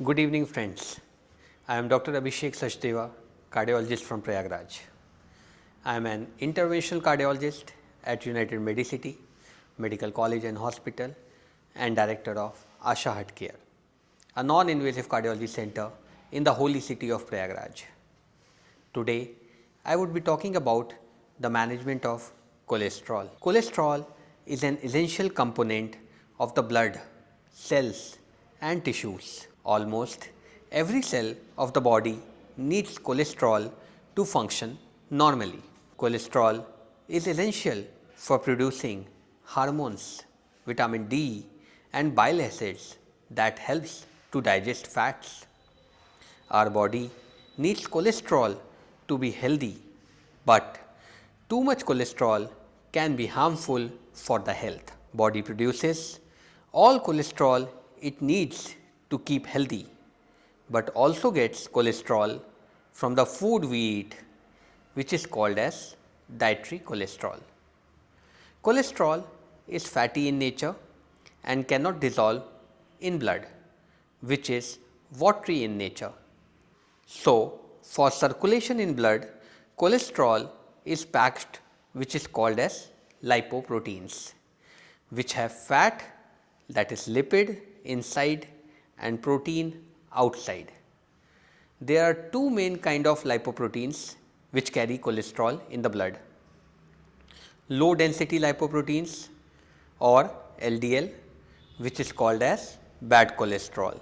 Good evening friends. I am Dr. Abhishek Sachdeva, cardiologist from Prayagraj. I am an interventional cardiologist at United Medicity Medical College and Hospital and director of Asha Heart Care, a non-invasive cardiology center in the holy city of Prayagraj. Today, I would be talking about the management of cholesterol. Cholesterol is an essential component of the blood, cells and tissues. Almost every cell of the body needs cholesterol to function normally. Cholesterol is essential for producing hormones, vitamin D and bile acids that helps to digest fats. Our body needs cholesterol to be healthy, but too much cholesterol can be harmful for the health. Body produces all cholesterol it needs to keep healthy, but also gets cholesterol from the food we eat, which is called as dietary cholesterol. Cholesterol is fatty in nature and cannot dissolve in blood, which is watery in nature. So, for circulation in blood, cholesterol is packed, which is called as lipoproteins, which have fat, that is lipid, inside and protein outside. There are two main kind of lipoproteins which carry cholesterol in the blood: low density lipoproteins or LDL, which is called as bad cholesterol,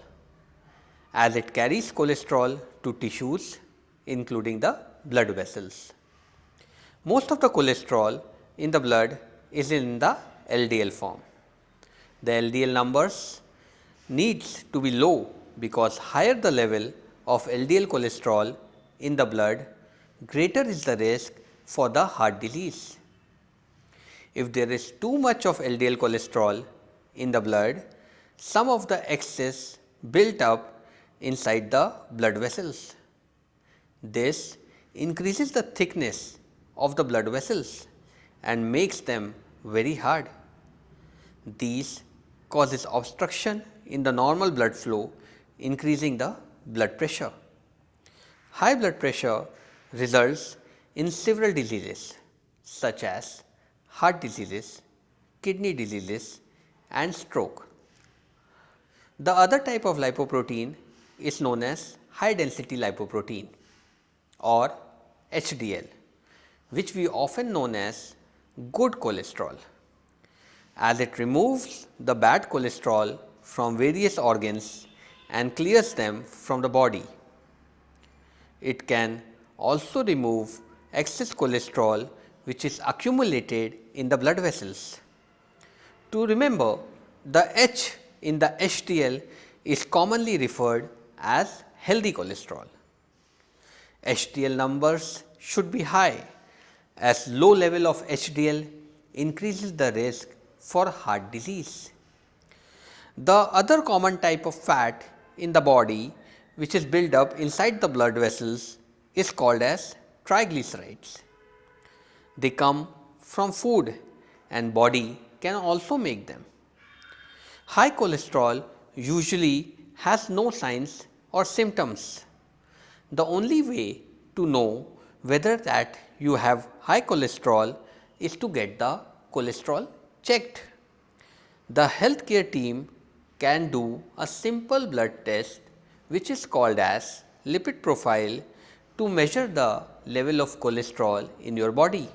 as it carries cholesterol to tissues including the blood vessels. Most of the cholesterol in the blood is in the LDL form. The LDL numbers needs to be low because higher the level of LDL cholesterol in the blood, greater is the risk for the heart disease. If there is too much of LDL cholesterol in the blood, some of the excess built up inside the blood vessels. This increases the thickness of the blood vessels and makes them very hard. These causes obstruction in the normal blood flow, increasing the blood pressure. High blood pressure results in several diseases such as heart diseases, kidney diseases and stroke. The other type of lipoprotein is known as high density lipoprotein or HDL, which we often known as good cholesterol, as it removes the bad cholesterol from various organs and clears them from the body. It can also remove excess cholesterol which is accumulated in the blood vessels. To remember, the H in the HDL is commonly referred as healthy cholesterol. HDL numbers should be high, as low level of HDL increases the risk for heart disease. The other common type of fat in the body which is built up inside the blood vessels is called as triglycerides. They come from food and body can also make them. High cholesterol usually has no signs or symptoms. The only way to know whether that you have high cholesterol is to get the cholesterol checked. The healthcare team can do a simple blood test which is called as lipid profile to measure the level of cholesterol in your body.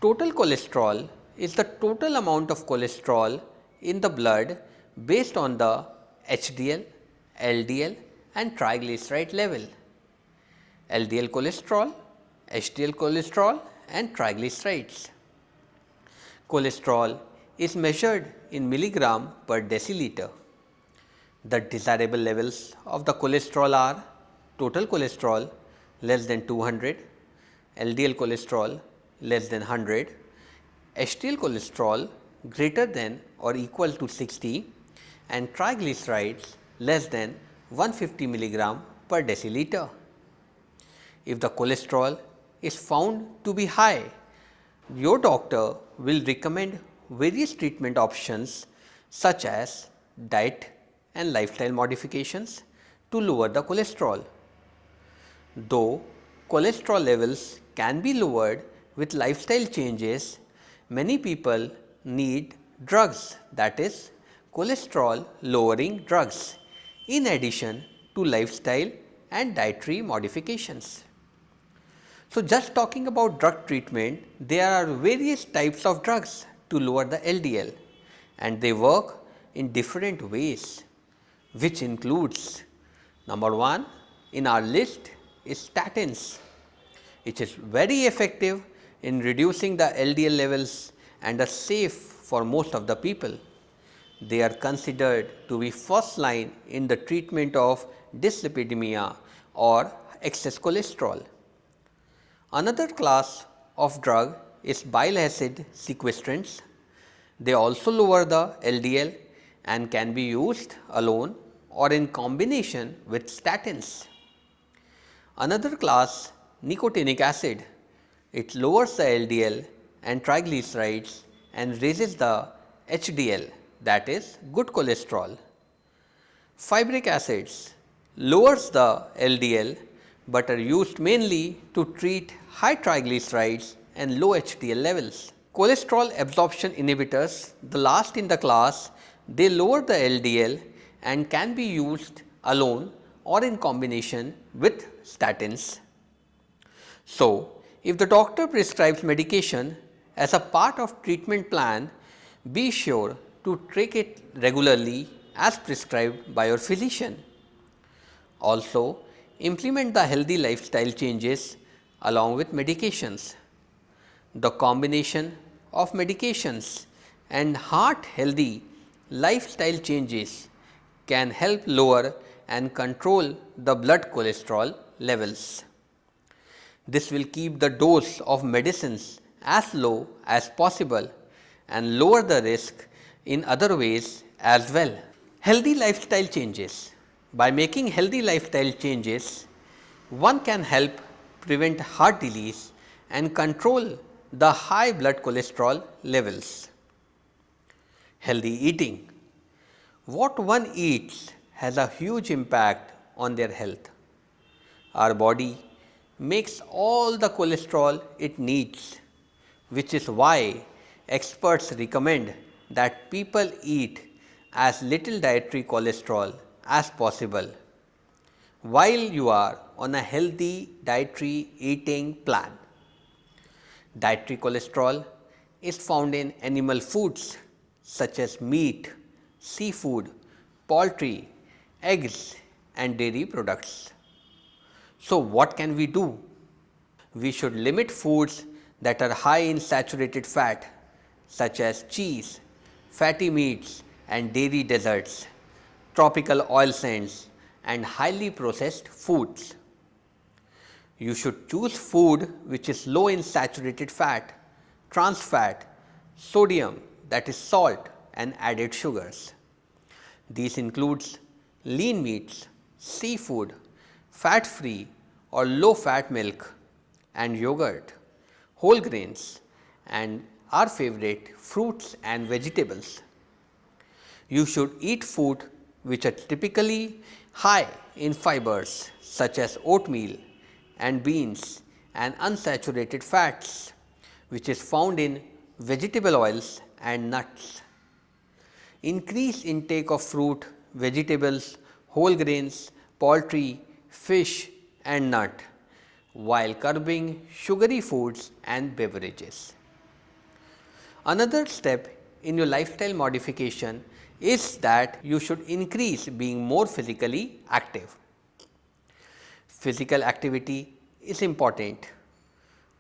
Total cholesterol is the total amount of cholesterol in the blood based on the HDL, LDL and triglyceride level. LDL cholesterol, HDL cholesterol and triglycerides. Cholesterol is measured in milligram per deciliter. The desirable levels of the cholesterol are total cholesterol less than 200, LDL cholesterol less than 100, HDL cholesterol greater than or equal to 60 and triglycerides less than 150 milligram per deciliter. If the cholesterol is found to be high, your doctor will recommend various treatment options such as diet and lifestyle modifications to lower the cholesterol. Though cholesterol levels can be lowered with lifestyle changes, many people need drugs, that is cholesterol lowering drugs, in addition to lifestyle and dietary modifications. So, just talking about drug treatment, there are various types of drugs to lower the LDL, and they work in different ways, which includes number 1 in our list is statins, which is very effective in reducing the LDL levels and are safe for most of the people. They are considered to be first line in the treatment of dyslipidemia or excess cholesterol. Another class of drug is bile acid sequestrants. They also lower the LDL and can be used alone or in combination with statins. Another class, nicotinic acid, it lowers the LDL and triglycerides and raises the HDL, that is good cholesterol. Fibric acids lowers the LDL, but are used mainly to treat high triglycerides and low HDL levels. Cholesterol absorption inhibitors, the last in the class, they lower the LDL and can be used alone or in combination with statins. So, if the doctor prescribes medication as a part of treatment plan, be sure to take it regularly as prescribed by your physician. Also, implement the healthy lifestyle changes along with medications. The combination of medications and heart healthy lifestyle changes can help lower and control the blood cholesterol levels. This will keep the dose of medicines as low as possible and lower the risk in other ways as well. Healthy lifestyle changes. By making healthy lifestyle changes, one can help prevent heart disease and control the high blood cholesterol levels. Healthy eating. What one eats has a huge impact on their health. Our body makes all the cholesterol it needs, which is why experts recommend that people eat as little dietary cholesterol as possible while you are on a healthy dietary eating plan. Dietary cholesterol is found in animal foods such as meat, seafood, poultry, eggs and dairy products. So, what can we do? We should limit foods that are high in saturated fat such as cheese, fatty meats and dairy desserts, tropical oil sands and highly processed foods. You should choose food which is low in saturated fat, trans fat, sodium, that is salt and added sugars. These includes lean meats, seafood, fat free or low fat milk and yogurt, whole grains and our favorite fruits and vegetables. You should eat food which are typically high in fibers such as oatmeal and beans and unsaturated fats, which is found in vegetable oils and nuts. Increase intake of fruit, vegetables, whole grains, poultry, fish and nut, while curbing sugary foods and beverages. Another step in your lifestyle modification is that you should increase being more physically active. Physical activity is important.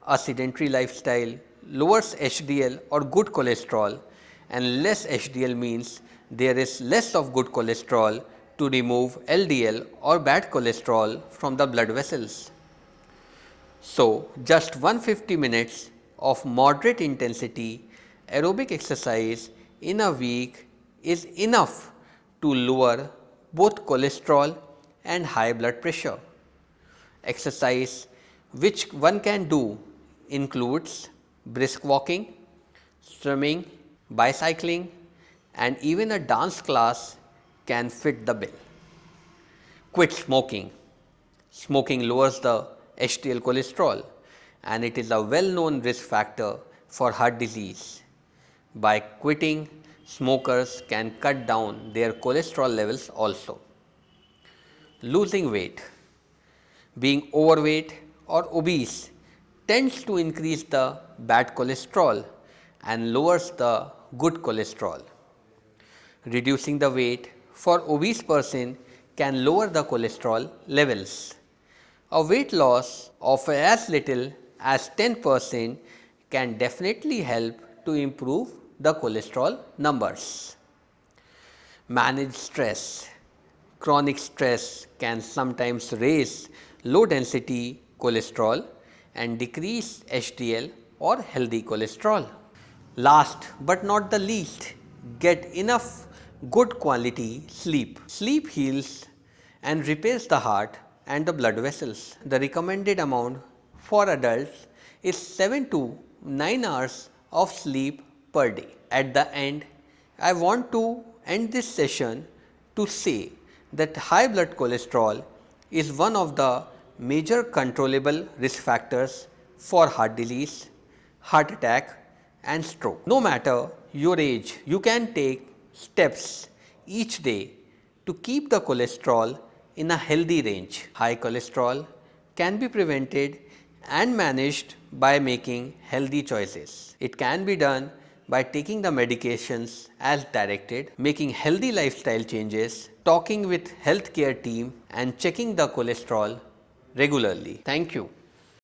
A sedentary lifestyle lowers HDL or good cholesterol, and less HDL means there is less of good cholesterol to remove LDL or bad cholesterol from the blood vessels. So, just 150 minutes of moderate intensity aerobic exercise in a week is enough to lower both cholesterol and high blood pressure. Exercise which one can do includes brisk walking, swimming, bicycling and even a dance class can fit the bill. Quit smoking. Smoking lowers the HDL cholesterol and it is a well-known risk factor for heart disease. By quitting, smokers can cut down their cholesterol levels also. Losing weight. Being overweight or obese tends to increase the bad cholesterol and lowers the good cholesterol. Reducing the weight for obese person can lower the cholesterol levels. A weight loss of as little as 10% can definitely help to improve the cholesterol numbers. Manage stress. Chronic stress can sometimes raise low density cholesterol and decrease HDL or healthy cholesterol. Last but not the least, get enough good quality sleep. Sleep heals and repairs the heart and the blood vessels. The recommended amount for adults is 7 to 9 hours of sleep per day. At the end, I want to end this session to say that high blood cholesterol is one of the major controllable risk factors for heart disease, heart attack and stroke. No matter your age, you can take steps each day to keep the cholesterol in a healthy range. High cholesterol can be prevented and managed by making healthy choices. It can be done by taking the medications as directed, making healthy lifestyle changes, talking with healthcare team and checking the cholesterol regularly. Thank you.